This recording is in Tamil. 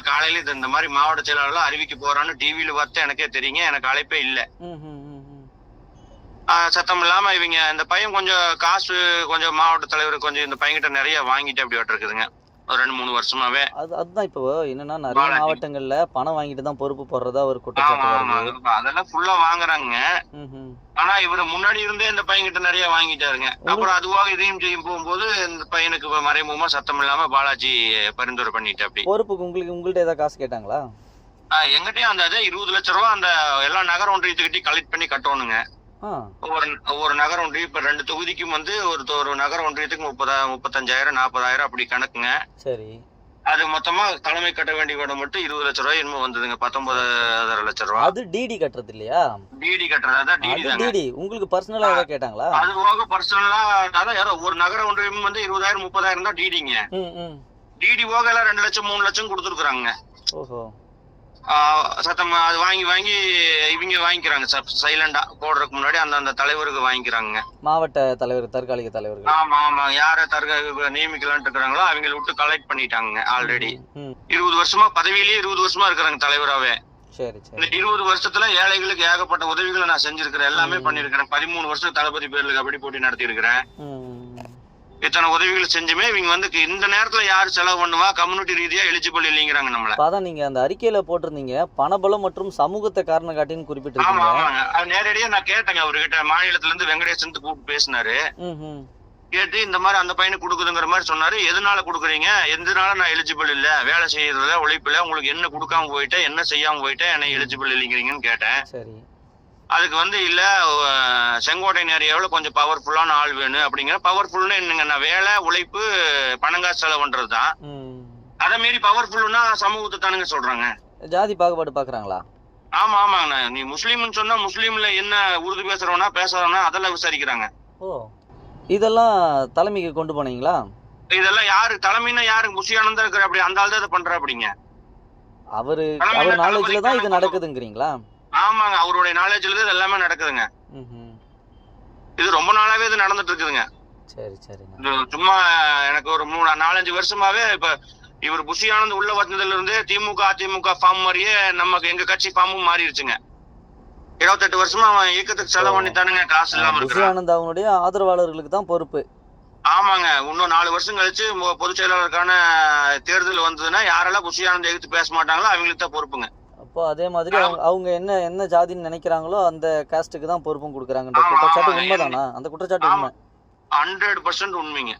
காலையில இந்த மாதிரி மாவட்ட செயலாளர் அறிவிக்க போறான்னு டிவியில பார்த்து எனக்கே தெரியுங்க. எனக்கு அழைப்பே இல்ல. சத்தம் இல்லாம இவங்க இந்த பையன் கொஞ்சம் காசு கொஞ்சம் மாவட்ட தலைவர் கொஞ்சம் இந்த பையன்கிட்ட நிறைய வாங்கிட்டு அப்படி இருக்குதுங்க. ஒரு 2-3 வருஷமாவே. அதுதான் இப்போ என்னன்னா நிறைய மாவட்டங்கள்ல பணம் வாங்கிட்டு தான் பொறுப்பு போடுறதா ஒரு குற்றச்சாட்டு வருது. அதெல்லாம் ஃபுல்லா வாங்குறாங்க. ஆனா இவரு முன்னாடி இருந்தே இந்த பையன்கிட்ட நிறைய வாங்கிட்டாருங்க. அப்புறம் அதுவாக இதையும் செய்யும் போகும்போது இந்த பையனுக்கு மறைமுகமா சத்தம் இல்லாம பாலாஜி பரிந்துரை பண்ணிட்டு அப்படி. பொறுப்புக்கு உங்கள்ட்ட ஏதாவது காசு கேட்டாங்களா? எங்கிட்டயும் அந்த 20 லட்சம் ரூபாய் அந்த எல்லா நகர ஒன்றியத்துக்கிட்டையும் கலெக்ட் பண்ணி கட்டணுங்க. ஒவ்வொரு நகர ஒன்றியம் இப்ப 2 தொகுதிக்கும் வந்து ஒரு நகர ஒன்றியத்துக்கு 35,000 40,000 அப்படி கணக்குங்க. சரி. அது மொத்தமா தலைமை கட்ட வேண்டிய விட மட்டும் 20 லட்சம் ரூபாய் என்னமோ வந்ததுங்க. 19,500 லட்சம் ரூபாய். அது டிடி கட்டுறது இல்லையா? டிடி கட்டுறது அதான் டிடி. உங்களுக்கு பர்சனலா ஏதாவது கேட்டாங்களா? அது போக பர்சனலா அதான் யாரோ ஒரு நகர ஒன்றியம் வந்து 20,000 30,000 தான் டிடிங்க. டிடி போக எல்லாம் 2 லட்சம் 3 லட்சம் கொடுத்துருக்காங்க. ஓஹோ. சத்தம் அது வாங்கி இவங்க வாங்கிக்கிறாங்க. சைலண்டா போடுறதுக்கு முன்னாடி அந்த தலைவருக்கு வாங்கிக்கிறாங்க. மாவட்ட தலைவர் தற்காலிக தலைவர்கள். ஆமா யார நியமிக்கலான்ட்டு இருக்கிறாங்களோ அவங்களை விட்டு கலெக்ட் பண்ணிட்டாங்க ஆல்ரெடி. 20 வருஷமா பதவியிலேயே 20 வருஷமா இருக்கிறாங்க தலைவராவே. சரி. இந்த 20 வருஷத்துல ஏழைகளுக்கு ஏகப்பட்ட உதவிகளை நான் செஞ்சிருக்கிறேன். எல்லாமே பண்ணிருக்கிறேன். 13 வருஷம் தளபதி பேர்ல கபடி போட்டி நடத்தி இருக்கிறேன். இத்தனை உதவிகள் செஞ்சுமே இவங்க வந்து இந்த நேரத்துல யாரு செலவு பண்ணுவா, கம்யூனிட்டி ரீதியா எலிஜிபிள் இல்லைங்கிறாங்க நம்மள. அதான் நீங்க அந்த அறிக்கையில போட்டிருந்தீங்க பணபலம் மற்றும் சமூகத்தை காரணம் காட்டின்னு குறிப்பிட்டிருக்கீங்க. ஆமாங்க. அது நேரடியா நான் கேட்டேங்க அவர்கிட்ட. மாநிலத்துல இருந்து வெங்கடேசன் கூப்பிட்டு பேசினாரு. கேட்டு இந்த மாதிரி அந்த பையனுக்கு கொடுக்குதுங்கிற மாதிரி சொன்னாரு. எதனால கொடுக்குறீங்க, எதனால நான் எலிஜிபிள் இல்ல, வேலை செய்யறதுல உழைப்புல உங்களுக்கு என்ன கொடுக்காம போயிட்டேன், என்ன செய்யாம போயிட்டேன், என்ன எலிஜிபிள் இல்லைங்கிறீங்கன்னு கேட்டேன். சரி. அதுக்கு வந்து இல்ல செங்கோட்டை ஏரியாவில் கொஞ்சம் பவர்ஃபுல்லான ஆள் வேணும் அப்படிங்கிற. பவர்ஃபுல்னு என்னங்க, நான் வேலை உழைப்பு பணங்காசு செலவு பண்றதுதான். அதை மீறி பவர்ஃபுல்னா சமூகத்தை தானுங்க சொல்றாங்க. ஜாதி பாகுபாடு பாக்குறாங்களா? ஆமாங்க. நீ முஸ்லீம்னு சொன்னா முஸ்லீம்ல என்ன உருது பேசுறவனா பேசுறவனா அதெல்லாம் விசாரிக்கிறாங்க. ஓ, இதெல்லாம் தலைமைக்கு கொண்டு போனீங்களா? இதெல்லாம் யாரு தலைமைன்னா யாரு? முசியானந்தா இருக்கிற அப்படி அந்த ஆள் தான் இதை பண்ற அப்படிங்க. அவர் நாலேஜ்ல தான் இது நடக்குதுங்கிறீங்களா? ஆமாங்க, அவருடைய நாலேஜ்ல இது எல்லாமே நடக்குதுங்க. இது ரொம்ப நாளாவே இது நடந்துட்டு இருக்குதுங்க. சரி. சும்மா எனக்கு ஒரு 4-5 வருஷமாவே இப்ப இவர் புஷி ஆனந்த் உள்ள வந்ததுல இருந்து திமுக அதிமுக ஃபார்ம் மாதிரியே நமக்கு எங்க கட்சி ஃபார்மும் மாறிடுச்சுங்க. 28 வருஷமா அவன் இயக்கத்துக்கு செலவு பண்ணித்தானுங்க காசு இல்லாம. புஷி ஆனந்த் அவனுடைய ஆதரவாளர்களுக்கு தான் பொறுப்பு. ஆமாங்க. இன்னும் 4 வருஷம் கழிச்சு பொதுச் செயலாளருக்கான தேர்தல் வந்ததுன்னா யாரெல்லாம் புஷி ஆனந்த் எதிர்த்து பேச மாட்டாங்களோ அவங்களுக்கு தான் பொறுப்புங்க. அப்போ அதே மாதிரி அவங்க என்ன ஜாதின்னு நினைக்கிறாங்களோ அந்த காஸ்டுக்கு தான் பொறுப்பும் கொடுக்குறாங்க. குற்றச்சாட்டு உண்மைதானா? அந்த குற்றச்சாட்டு உண்மை. 100% உண்மைங்க.